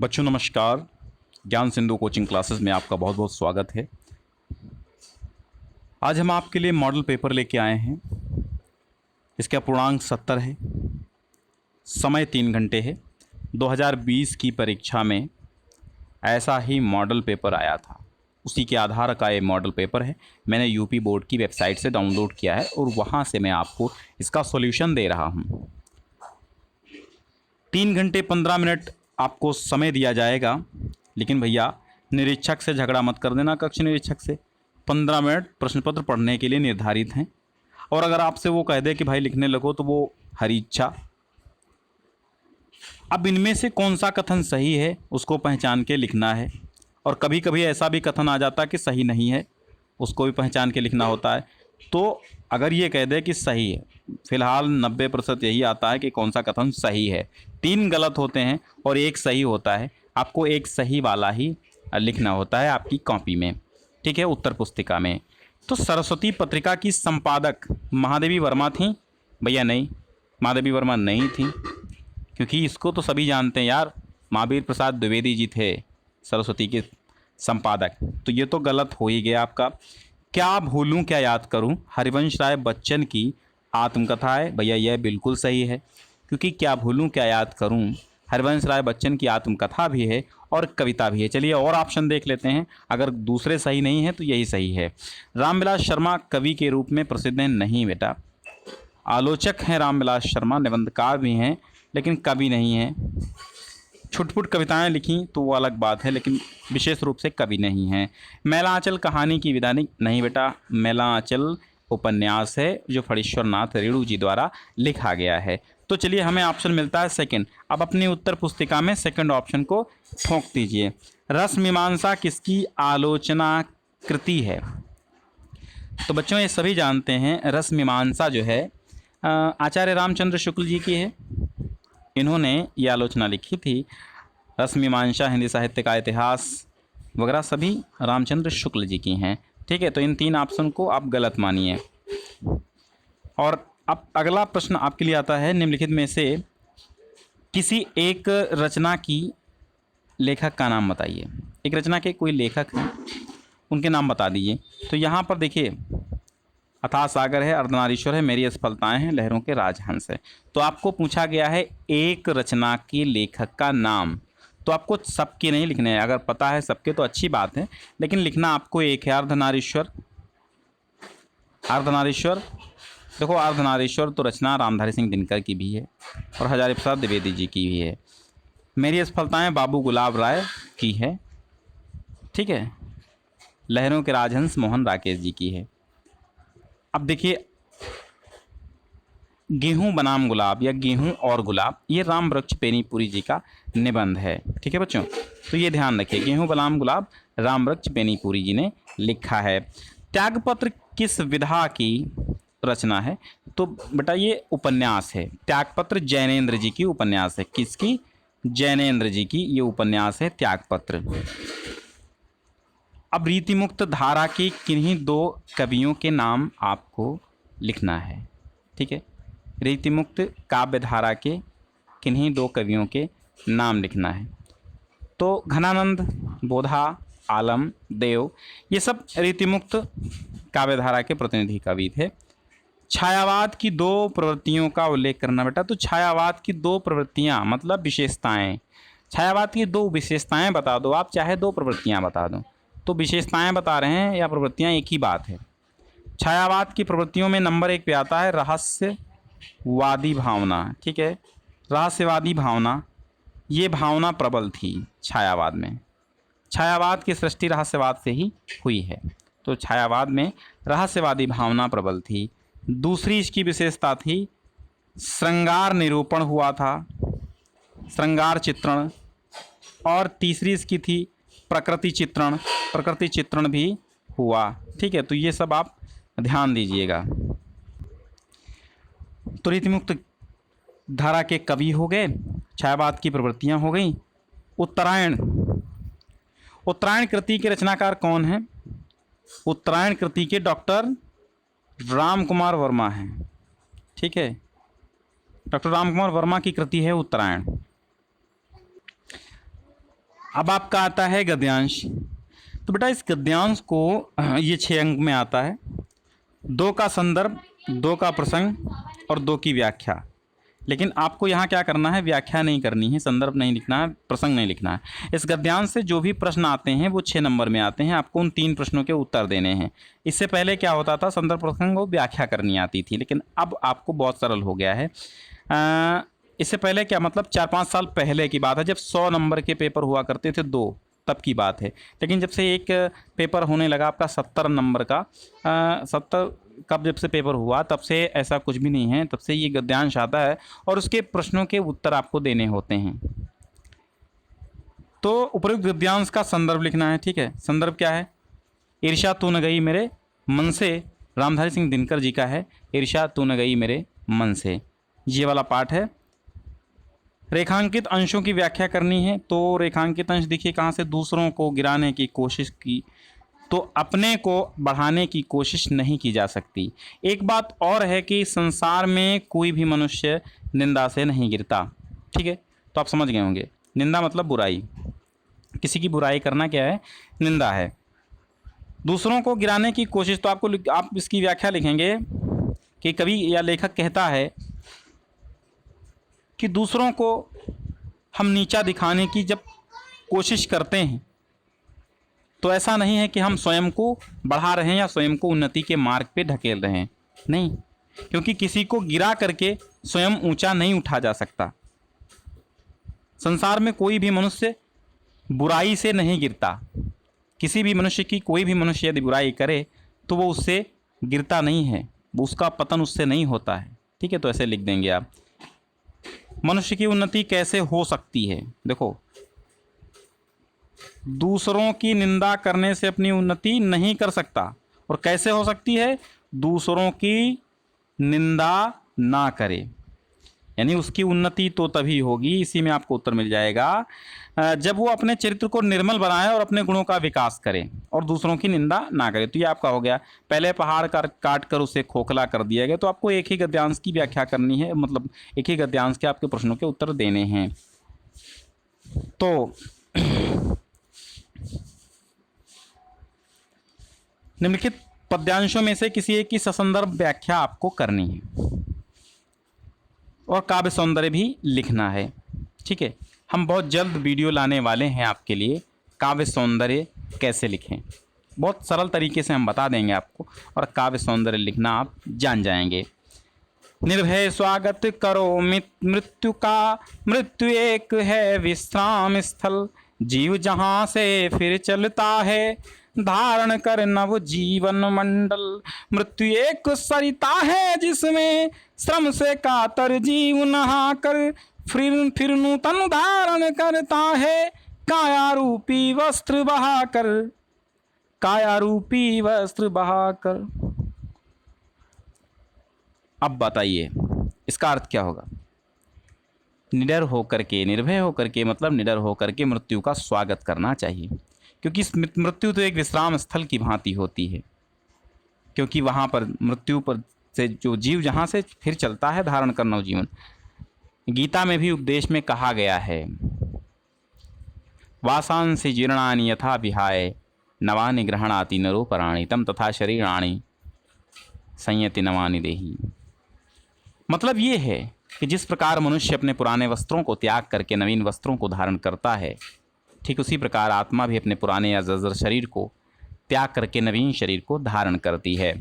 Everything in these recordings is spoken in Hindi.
बच्चों नमस्कार। ज्ञान सिंधु कोचिंग क्लासेस में आपका बहुत बहुत स्वागत है। आज हम आपके लिए मॉडल पेपर लेके आए हैं। इसका पूर्णांक 70 है, समय 3 घंटे है। 2020 की परीक्षा में ऐसा ही मॉडल पेपर आया था, उसी के आधार का ये मॉडल पेपर है। मैंने यूपी बोर्ड की वेबसाइट से डाउनलोड किया है और वहाँ से मैं आपको इसका सॉल्यूशन दे रहा हूँ। 3 घंटे 15 मिनट आपको समय दिया जाएगा, लेकिन भैया निरीक्षक से झगड़ा मत कर देना। कक्ष निरीक्षक से 15 मिनट प्रश्न पत्र पढ़ने के लिए निर्धारित हैं, और अगर आपसे वो कह दे कि भाई लिखने लगो तो वो हरी इच्छा। अब इनमें से कौन सा कथन सही है उसको पहचान के लिखना है, और कभी कभी ऐसा भी कथन आ जाता है कि सही नहीं है, उसको भी पहचान के लिखना होता है। तो अगर ये कह दे कि सही है, फिलहाल 90% यही आता है कि कौन सा कथन सही है। 3 गलत होते हैं और 1 सही होता है। आपको एक सही वाला ही लिखना होता है आपकी कॉपी में, ठीक है, उत्तर पुस्तिका में। तो सरस्वती पत्रिका की संपादक महादेवी वर्मा थी? भैया नहीं, महादेवी वर्मा नहीं थी, क्योंकि इसको तो सभी जानते हैं यार, महावीर प्रसाद द्विवेदी जी थे सरस्वती के संपादक। तो ये तो गलत हो ही गया आपका। क्या भूलूं क्या याद करूं हरिवंश राय बच्चन की आत्मकथा है? भैया यह बिल्कुल सही है, क्योंकि क्या भूलूं क्या याद करूं हरिवंश राय बच्चन की आत्मकथा भी है और कविता भी है। चलिए और ऑप्शन देख लेते हैं, अगर दूसरे सही नहीं है तो यही सही है। रामविलास शर्मा कवि के रूप में प्रसिद्ध हैं? नहीं बेटा, आलोचक हैं रामविलास शर्मा, निबंधकार भी हैं, लेकिन कवि नहीं हैं। छुटपुट कविताएं लिखी तो वो अलग बात है, लेकिन विशेष रूप से कवि नहीं हैं। मैलांचल कहानी की विदानिक? नहीं बेटा, मैलांचल उपन्यास है जो फणीश्वर नाथ रेणु जी द्वारा लिखा गया है। तो चलिए हमें ऑप्शन मिलता है सेकंड। अब अपनी उत्तर पुस्तिका में सेकंड ऑप्शन को ठोक दीजिए। रस मीमांसा किसकी आलोचना कृति है? तो बच्चों ये सभी जानते हैं, रस मीमांसा जो है आचार्य रामचंद्र शुक्ल जी की है। इन्होंने ये आलोचना लिखी थी। रस मीमांसा, हिंदी साहित्य का इतिहास वगैरह सभी रामचंद्र शुक्ल जी की हैं, ठीक है। तो इन 3 ऑप्शन को आप गलत मानिए। और अब अगला प्रश्न आपके लिए आता है, निम्नलिखित में से किसी एक रचना की लेखक का नाम बताइए। एक रचना के कोई लेखक हैं, उनके नाम बता दीजिए। तो यहाँ पर देखिए, अथाह सागर है, अर्धनारीश्वर है, मेरी असफलताएं हैं, लहरों के राजहंस है। तो आपको पूछा गया है एक रचना के लेखक का नाम। तो आपको सबके नहीं लिखने हैं, अगर पता है सबके तो अच्छी बात है, लेकिन लिखना आपको एक है, अर्धनारीश्वर। अर्धनारीश्वर देखो, अर्धनारीश्वर तो रचना रामधारी सिंह दिनकर की भी है और हजारी प्रसाद द्विवेदी जी की भी है। मेरी असफलताएं बाबू गुलाब राय की है, ठीक है। लहरों के राजहंस मोहन राकेश जी की है। अब देखिए, गेहूं बनाम गुलाब या गेहूं और गुलाब, ये राम वृक्ष बेनीपुरी जी का निबंध है, ठीक है बच्चों। तो ये ध्यान रखिए, गेहूं बनाम गुलाब राम वृक्ष बेनीपुरी जी ने लिखा है। त्यागपत्र किस विधा की रचना है? तो बेटा ये उपन्यास है। त्यागपत्र जैनेन्द्र जी की उपन्यास है। किसकी? जैनेन्द्र जी की ये उपन्यास है त्यागपत्र। अब रीतिमुक्त धारा के किन्हीं 2 कवियों के नाम आपको लिखना है, ठीक है। रीतिमुक्त काव्य धारा के किन्हीं 2 कवियों के नाम लिखना है। तो घनानंद, बोधा, आलम, देव, ये सब रीतिमुक्त काव्य धारा के प्रतिनिधि कवि थे। छायावाद की 2 प्रवृत्तियों का उल्लेख करना बेटा। तो छायावाद की 2 प्रवृत्तियां मतलब विशेषताएं। छायावाद की 2 विशेषताएं बता दो आप, चाहे 2 प्रवृत्तियां बता दो। तो विशेषताएं बता रहे हैं या प्रवृत्तियां, एक ही बात है। छायावाद की प्रवृत्तियों में नंबर 1 पे आता है रहस्यवादी भावना, ठीक है। रहस्यवादी भावना, ये भावना प्रबल थी छायावाद में। छायावाद की सृष्टि रहस्यवाद से ही हुई है, तो छायावाद में रहस्यवादी भावना प्रबल थी। दूसरी इसकी विशेषता थी श्रृंगार निरूपण हुआ था, श्रृंगार चित्रण। और तीसरी इसकी थी प्रकृति चित्रण, प्रकृति चित्रण भी हुआ, ठीक है। तो ये सब आप ध्यान दीजिएगा। तो रीतिमुक्त धारा के कवि हो गए, छायावाद की प्रवृत्तियां हो गई। उत्तरायण, उत्तरायण कृति के रचनाकार कौन है? उत्तरायण कृति के डॉक्टर राम कुमार वर्मा हैं, ठीक है। डॉक्टर राम कुमार वर्मा की कृति है उत्तरायण। अब आपका आता है गद्यांश। तो बेटा इस गद्यांश को ये 6 अंक में आता है। 2 का संदर्भ, 2 का प्रसंग और 2 की व्याख्या। लेकिन आपको यहाँ क्या करना है, व्याख्या नहीं करनी है, संदर्भ नहीं लिखना है, प्रसंग नहीं लिखना है। इस गद्यांश से जो भी प्रश्न आते हैं वो 6 नंबर में आते हैं। आपको उन 3 प्रश्नों के उत्तर देने हैं। इससे पहले क्या होता था, संदर्भ प्रसंग और व्याख्या करनी आती थी, लेकिन अब आपको बहुत सरल हो गया है। इससे पहले क्या मतलब 4-5 साल पहले की बात है, जब 100 नंबर के पेपर हुआ करते थे 2, तब की बात है। लेकिन जब से एक पेपर होने लगा आपका 70 नंबर का, 70 कब जब से पेपर हुआ तब से ऐसा कुछ भी नहीं है। तब से ये गद्यांश आता है और उसके प्रश्नों के उत्तर आपको देने होते हैं। तो उपयुक्त गद्यांश का संदर्भ लिखना है। ठीक है, संदर्भ क्या है, ईर्ष्या तू न गई मेरे मन से, रामधारी सिंह दिनकर जी का है, ईर्ष्या तू न गई मेरे मन से, ये वाला पाठ है। रेखांकित अंशों की व्याख्या करनी है। तो रेखांकित अंश देखिए कहाँ से, दूसरों को गिराने की कोशिश की तो अपने को बढ़ाने की कोशिश नहीं की जा सकती। एक बात और है कि संसार में कोई भी मनुष्य निंदा से नहीं गिरता। ठीक है, तो आप समझ गए होंगे, निंदा मतलब बुराई, किसी की बुराई करना क्या है, निंदा है। दूसरों को गिराने की कोशिश, तो आपको आप इसकी व्याख्या लिखेंगे कि कवि या लेखक कहता है कि दूसरों को हम नीचा दिखाने की जब कोशिश करते हैं तो ऐसा नहीं है कि हम स्वयं को बढ़ा रहे हैं या स्वयं को उन्नति के मार्ग पे ढकेल रहे हैं, नहीं, क्योंकि किसी को गिरा करके स्वयं ऊंचा नहीं उठा जा सकता। संसार में कोई भी मनुष्य बुराई से नहीं गिरता। किसी भी मनुष्य की, कोई भी मनुष्य यदि बुराई करे तो वो उससे गिरता नहीं है, उसका पतन उससे नहीं होता है। ठीक है, तो ऐसे लिख देंगे आप। मनुष्य की उन्नति कैसे हो सकती है, देखो, दूसरों की निंदा करने से अपनी उन्नति नहीं कर सकता। और कैसे हो सकती है, दूसरों की निंदा ना करे, यानी उसकी उन्नति तो तभी होगी, इसी में आपको उत्तर मिल जाएगा, जब वो अपने चरित्र को निर्मल बनाए और अपने गुणों का विकास करे और दूसरों की निंदा ना करे। तो ये आपका हो गया, पहले पहाड़ काट कर उसे खोखला कर दिया गया। तो आपको एक ही गद्यांश की व्याख्या करनी है, मतलब एक ही गद्यांश के आपके प्रश्नों के उत्तर देने हैं। तो निम्नलिखित पद्यांशों में से किसी एक की ससंदर्भ व्याख्या आपको करनी है और काव्य सौंदर्य भी लिखना है। ठीक है, हम बहुत जल्द वीडियो लाने वाले हैं आपके लिए, काव्य सौंदर्य कैसे लिखें, बहुत सरल तरीके से हम बता देंगे आपको, और काव्य सौंदर्य लिखना आप जान जाएंगे। निर्भय स्वागत करो मृत्यु का, मृत्यु एक है विश्राम स्थल, जीव जहाँ से फिर चलता है, धारण कर नव जीवन मंडल। मृत्यु एक सरिता है जिसमें श्रम से कातर जीव नहा कर, फिर नूतन धारण करता है, काया रूपी वस्त्र बहाकर, काया रूपी वस्त्र बहाकर। अब बताइए इसका अर्थ क्या होगा। निडर होकर के, निर्भय होकर के मतलब निडर होकर के मृत्यु का स्वागत करना चाहिए, क्योंकि मृत्यु तो एक विश्राम स्थल की भांति होती है, क्योंकि वहाँ पर मृत्यु पर से जो जीव जहाँ से फिर चलता है, धारण करना जीवन। गीता में भी उपदेश में कहा गया है, वासांसि जीर्णानि यथा विहाय, नवानि ग्रहणाति नरोपराणि, तम तथा शरीराणि संयति नवानि देहि। मतलब ये है कि जिस प्रकार मनुष्य अपने पुराने वस्त्रों को त्याग करके नवीन वस्त्रों को धारण करता है, ठीक उसी प्रकार आत्मा भी अपने पुराने या जर्जर शरीर को त्याग करके नवीन शरीर को धारण करती है।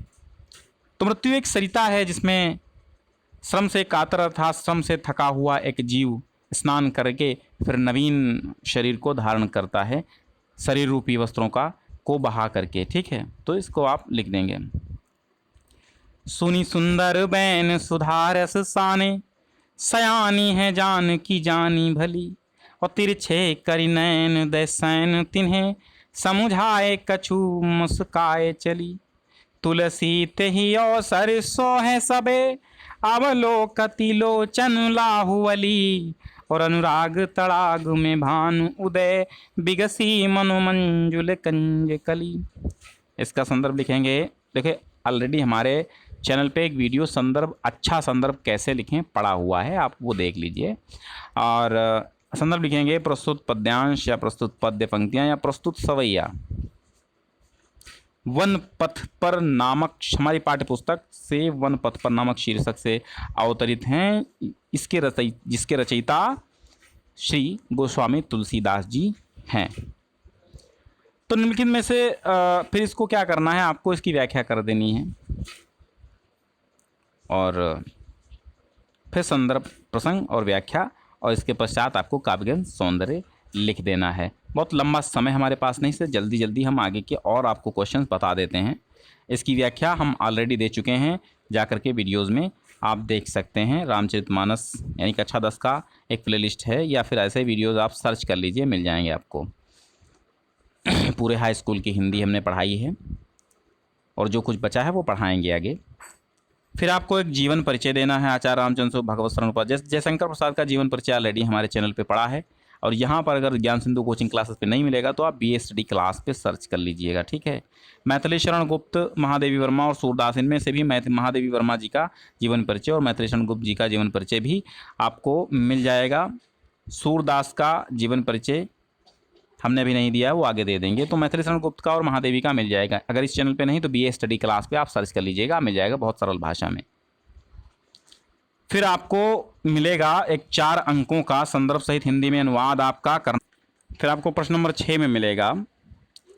तो मृत्यु एक सरिता है जिसमें श्रम से कातर अर्थात श्रम से थका हुआ एक जीव स्नान करके फिर नवीन शरीर को धारण करता है, शरीर रूपी वस्त्रों को बहा करके। ठीक है, तो इसको आप लिख देंगे। सुनी सुंदर बैन सुधारस साने, सयानी है जान की जानी भली, और तिरछे करि नैन दैसैन तिन्हें, समुझाए कछु मुस्काए चली। तुलसी तेहि अवसर सो है सबे, अवलोकति लोचन लाहुवली, और अनुराग तड़ाग में भानु उदय, बिगसी मनोमंजुल कंज कली। इसका संदर्भ लिखेंगे। देखिए ऑलरेडी हमारे चैनल पे एक वीडियो संदर्भ, अच्छा संदर्भ कैसे लिखें पड़ा हुआ है, आप वो देख लीजिए। और संदर्भ लिखेंगे प्रस्तुत पद्यांश या प्रस्तुत पद्य पंक्तियां या प्रस्तुत सवैया। वन पथ पर नामक हमारी पाठ्य पुस्तक से वन पथ पर नामक शीर्षक से अवतरित हैं। जिसके रचयिता श्री गोस्वामी तुलसीदास जी हैं। तो निम्नलिखित में से फिर इसको क्या करना है, आपको इसकी व्याख्या कर देनी है और फिर संदर्भ, प्रसंग और व्याख्या, और इसके पश्चात आपको काव्यग्रंथ सौंदर्य लिख देना है। बहुत लंबा समय हमारे पास नहीं, से जल्दी जल्दी हम आगे के और आपको क्वेश्चंस बता देते हैं। इसकी व्याख्या हम ऑलरेडी दे चुके हैं, जाकर के वीडियोज़ में आप देख सकते हैं। रामचरितमानस यानी कक्षा 10 का एक प्लेलिस्ट है, या फिर ऐसे वीडियोज़ आप सर्च कर लीजिए, मिल जाएंगे आपको। पूरे हाई स्कूल की हिंदी हमने पढ़ाई है और जो कुछ बचा है वो पढ़ाएंगे आगे। फिर आपको एक जीवन परिचय देना है। आचार्य रामचंद्र भगवत शरण उपाध्याय जयशंकर प्रसाद का जीवन परिचय ऑलरेडी हमारे चैनल पे पड़ा है, और यहाँ पर अगर ज्ञान सिंधु कोचिंग क्लासेस पे नहीं मिलेगा तो आप BA स्टडी क्लास पे सर्च कर लीजिएगा, ठीक है। मैथिली शरण गुप्त, महादेवी वर्मा और सूरदास, इनमें से भी महादेवी वर्मा जी का जीवन परिचय और मैथिली शरण गुप्त जी का जीवन परिचय भी आपको मिल जाएगा। सूरदास का जीवन परिचय हमने भी नहीं दिया है, वो आगे दे देंगे। तो मैथिली शरण गुप्त का और महादेवी का मिल जाएगा। अगर इस चैनल पे नहीं तो BA स्टडी क्लास पे आप सर्च कर लीजिएगा, मिल जाएगा बहुत सरल भाषा में। फिर आपको मिलेगा एक 4 अंकों का संदर्भ सहित हिंदी में अनुवाद आपका करना। फिर आपको प्रश्न नंबर 6 में मिलेगा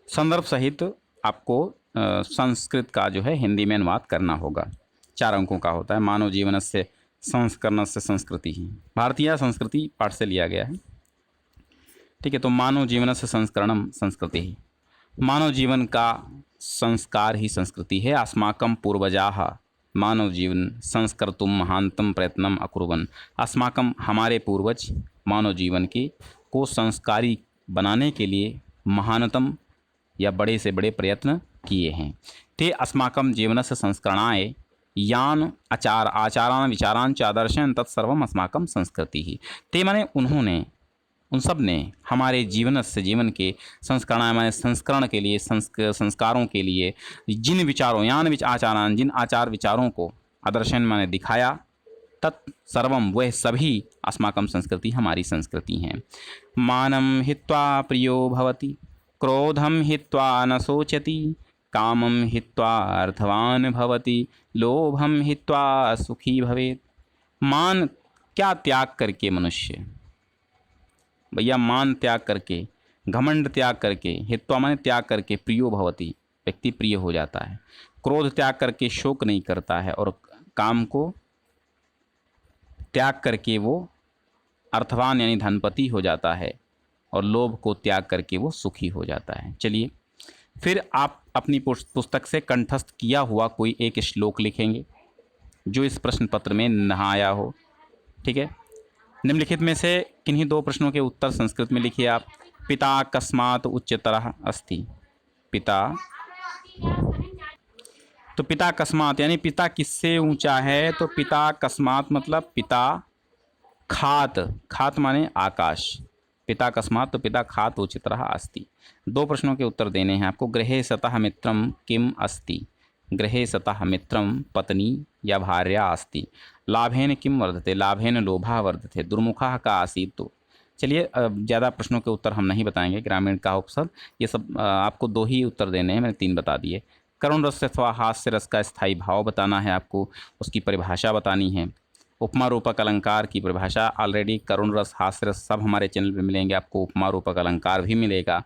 संदर्भ सहित आपको संस्कृत का जो है हिंदी में अनुवाद करना होगा। 4 अंकों का होता है। मानव जीवन से संस्करण से संस्कृति ही, भारतीय संस्कृति पाठ से लिया गया है, ठीक है। तो मानव जीवन से संस्करणम संस्कृति ही, मानव जीवन का संस्कार ही संस्कृति है। अस्माकं पूर्वजाः मानव जीवन संस्कर्तुम महानतम प्रयत्नम अकुर्वन्, अस्माकं हमारे पूर्वज मानव जीवन को संस्कारी बनाने के लिए महानतम या बड़े से बड़े प्रयत्न किए हैं। ते अस्माकं जीवनस्य संस्करणाय यान आचारान विचारान च आदर्शन तत्सर्वम अस्माकं संस्कृति ही। ते माने उन्होंने, उन सब ने हमारे जीवन के संस्करण माने संस्करण के लिए, संस्कारों के लिए जिन विचारों आचारान, जिन आचार विचारों को आदर्शन माने दिखाया, तत्सर्वम वह सभी अस्माकं संस्कृति हमारी संस्कृति हैं। मानं हित्वा प्रियो भवति, क्रोधं हित्वा न शोचति, कामं हित्वा अर्थवान भवति, लोभं हित्वा सुखी भवेत्। मान क्या त्याग करके मनुष्य, भैया मान त्याग करके, घमंड त्याग करके, हित्वा माने त्याग करके, प्रियो भवति व्यक्ति प्रिय हो जाता है, क्रोध त्याग करके शोक नहीं करता है, और काम को त्याग करके वो अर्थवान यानी धनपति हो जाता है, और लोभ को त्याग करके वो सुखी हो जाता है। चलिए फिर आप अपनी पुस्तक से कंठस्थ किया हुआ कोई एक श्लोक लिखेंगे जो इस प्रश्न पत्र में नहाया हो, ठीक है। निम्नलिखित में से किन्हीं 2 प्रश्नों के उत्तर संस्कृत में लिखिए आप। पिता कस्मात् उच्चतरः अस्ति, पिता, तो पिता कस्मात् यानी पिता किससे ऊंचा है, तो पिता कस्मात् मतलब पिता खात माने आकाश, पिता कस्मात् तो पिता खात उच्चतरः अस्ति। 2 प्रश्नों के उत्तर देने हैं आपको। गृहे सतः मित्रम किम अस्ति, गृहे सतः मित्रम पत्नी या भार्या अस्ति, लाभेन किम वर्धते, लाभेन लोभः वर्धते, दुर्मुखः का आसीत्। तो चलिए ज़्यादा प्रश्नों के उत्तर हम नहीं बताएंगे। ग्रामीण का उपसर्ग, ये सब आपको 2 ही उत्तर देने हैं, मैंने 3 बता दिए। करुण रस अथवा हास्य रस का स्थायी भाव बताना है आपको, उसकी परिभाषा बतानी है। उपमा रूपक अलंकार की परिभाषा ऑलरेडी, करुण रस, हास्य रस सब हमारे चैनल पे मिलेंगे आपको, उपमा रूपक अलंकार भी मिलेगा,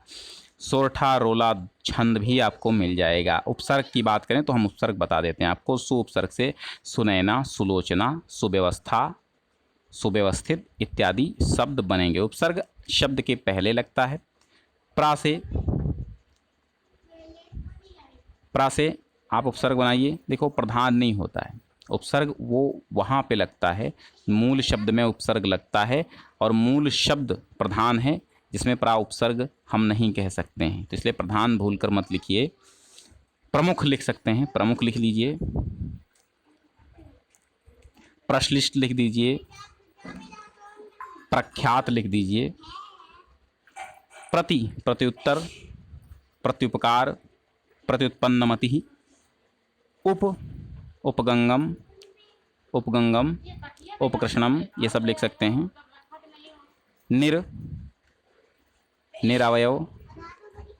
सोरठा रोला छंद भी आपको मिल जाएगा। उपसर्ग की बात करें तो हम उपसर्ग बता देते हैं आपको। सु उपसर्ग से सुनैना, सुलोचना, सुव्यवस्था, सुव्यवस्थित इत्यादि शब्द बनेंगे। उपसर्ग शब्द के पहले लगता है। प्रा से आप उपसर्ग बनाइए। देखो प्रधान नहीं होता है उपसर्ग, वो वहाँ पे लगता है, मूल शब्द में उपसर्ग लगता है, और मूल शब्द प्रधान है जिसमें प्रा उपसर्ग हम नहीं कह सकते हैं, तो इसलिए प्रधान भूलकर मत लिखिए। प्रमुख लिख सकते हैं, प्रमुख लिख लीजिए। प्रश्लिष्ट लिख दीजिए, प्रख्यात लिख दीजिए। प्रत्युत्तर, प्रत्युपकार, प्रत्युत्पन्नमति, उपगंगम, उपकृष्णम, ये सब लिख सकते हैं। निरवयव,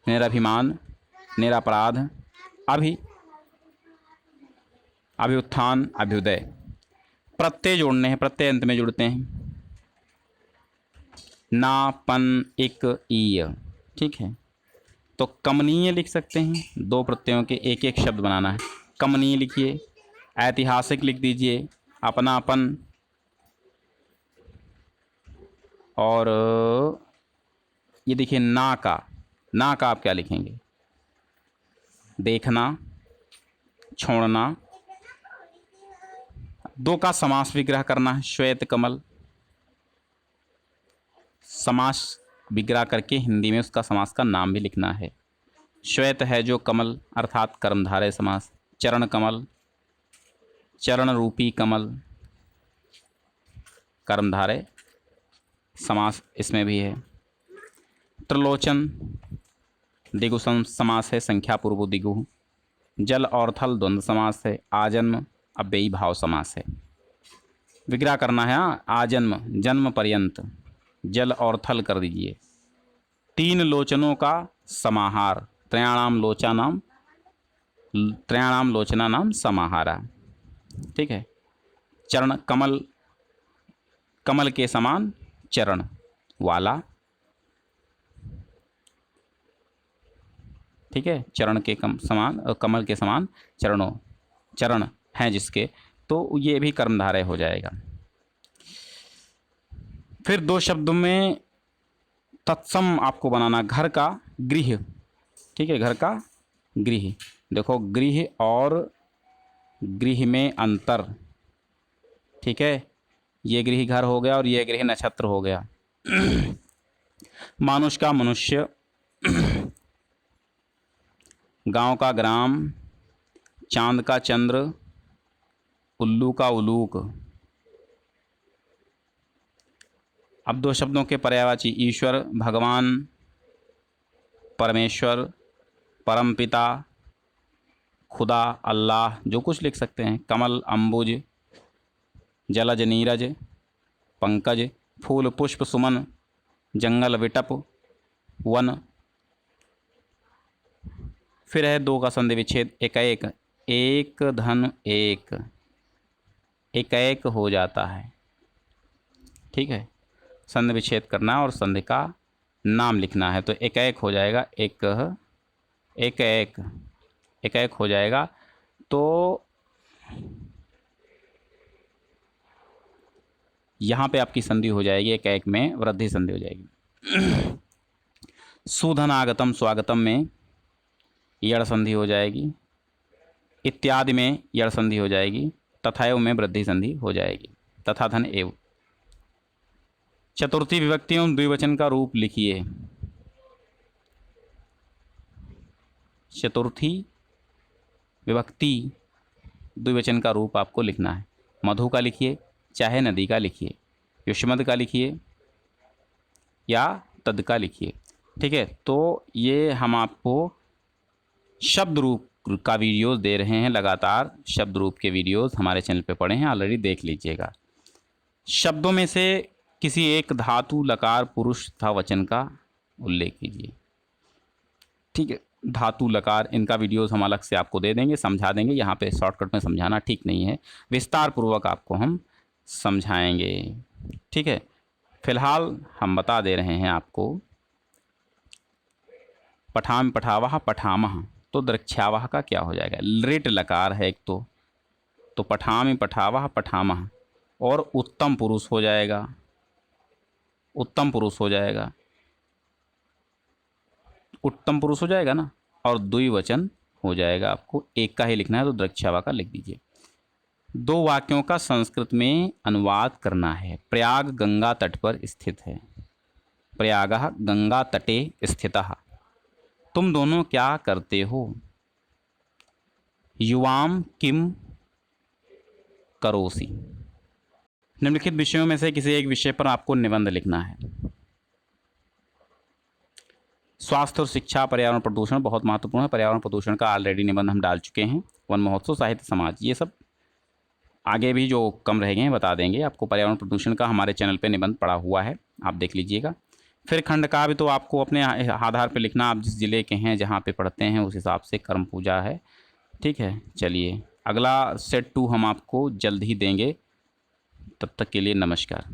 निरभिमान, निरपराध, अभ्युत्थान, अभ्युदय। प्रत्यय जोड़ने हैं, प्रत्यय अंत में जुड़ते हैं। ना, पन, इक, ईय। ठीक है, तो कमनीय लिख सकते हैं, दो प्रत्ययों के एक एक शब्द बनाना है। कमनीय लिखिए। ऐतिहासिक लिख दीजिए, अपनापन। और ये देखिए ना का आप क्या लिखेंगे? देखना, छोड़ना। दो का समास विग्रह करना है, श्वेत कमल। समास विग्रह करके हिंदी में उसका समास का नाम भी लिखना है। श्वेत है जो कमल, अर्थात कर्मधारय समास। चरण कमल, चरण रूपी कमल, कर्मधारय समास इसमें भी है। त्रिलोचन दिगु समास है, संख्या पूर्व दिगु। जल और थल द्वंद्व समास है। आजन्म अव्ययी भाव समास है। विग्रह करना है। आजन्म जन्म पर्यंत, जल और थल कर दीजिए। तीन लोचनों का समाहार, त्रयाणाम लोचना नाम समाहारा। ठीक है। चरण कमल, कमल के समान चरण वाला। ठीक है, चरण के समान, कमल के समान चरण हैं जिसके, तो ये भी कर्मधारय हो जाएगा। फिर दो शब्दों में तत्सम आपको बनाना। घर का गृह। ठीक है, घर का गृह। देखो, गृह और गृह में अंतर। ठीक है, ये गृह घर हो गया और ये गृह नक्षत्र हो गया। मानुष का मनुष्य, गांव का ग्राम, चांद का चंद्र, उल्लू का उलूक। अब दो शब्दों के पर्यायवाची, ईश्वर, भगवान, परमेश्वर, परमपिता, खुदा, अल्लाह, जो कुछ लिख सकते हैं। कमल, अंबुज, जलज, नीरज, पंकज, फूल, पुष्प, सुमन, जंगल, विटप, वन। फिर है दो का संधि विच्छेद। एकाएक, एक धन एक, एकाएक हो जाता है। ठीक है, संधि विच्छेद करना और संधि का नाम लिखना है, तो एकाएक हो जाएगा। एकाएक हो जाएगा। तो यहाँ पे आपकी संधि हो जाएगी, एकाएक में वृद्धि संधि हो जाएगी। सुधनागतम स्वागतम में यड़ संधि हो जाएगी। इत्यादि में यड़ संधि हो जाएगी। तथाएव में वृद्धि संधि हो जाएगी। तथा धन एव। चतुर्थी विभक्तियों द्विवचन का रूप लिखिए। चतुर्थी विभक्ति द्विवचन का रूप आपको लिखना है। मधु का लिखिए, चाहे नदी का लिखिए, युष्मद का लिखिए या तद का लिखिए। ठीक है, तो ये हम आपको शब्द रूप का वीडियोस दे रहे हैं। लगातार शब्द रूप के वीडियोस हमारे चैनल पे पड़े हैं, ऑलरेडी देख लीजिएगा। शब्दों में से किसी एक धातु, लकार, पुरुष तथा वचन का उल्लेख कीजिए। ठीक है, धातु, लकार, इनका वीडियोस हम अलग से आपको दे देंगे, समझा देंगे। यहाँ पे शॉर्टकट में समझाना ठीक नहीं है, विस्तार पूर्वक आपको हम समझाएंगे। ठीक है, फिलहाल हम बता दे रहे हैं आपको। पठाम, पठावह, पठामह, तो द्रक्ष्यावह का क्या हो जाएगा? लिट लकार है एक, तो पठामि, पठावह, पठामह, और उत्तम पुरुष हो जाएगा। उत्तम पुरुष हो जाएगा, उत्तम पुरुष हो जाएगा ना, और द्विवचन हो जाएगा। आपको एक का ही लिखना है, तो द्रक्ष्यावा का लिख दीजिए। दो वाक्यों का संस्कृत में अनुवाद करना है। प्रयाग गंगा तट पर स्थित है। प्रयागः गंगा तटे स्थितः। तुम दोनों क्या करते हो? युवाम किम करोसि। निम्नलिखित विषयों में से किसी एक विषय पर आपको निबंध लिखना है। स्वास्थ्य और शिक्षा, पर्यावरण प्रदूषण बहुत महत्वपूर्ण है। पर्यावरण प्रदूषण का ऑलरेडी निबंध हम डाल चुके हैं। वन महोत्सव, साहित्य, समाज, ये सब आगे भी जो कम रह गए हैं बता देंगे आपको। पर्यावरण प्रदूषण का हमारे चैनल पे निबंध पड़ा हुआ है, आप देख लीजिएगा। फिर खंड का भी तो आपको अपने आधार पे लिखना, आप जिस ज़िले के हैं जहाँ पे पढ़ते हैं उस हिसाब से कर्म पूजा है। ठीक है, चलिए अगला सेट 2 हम आपको जल्द ही देंगे। तब तक के लिए नमस्कार।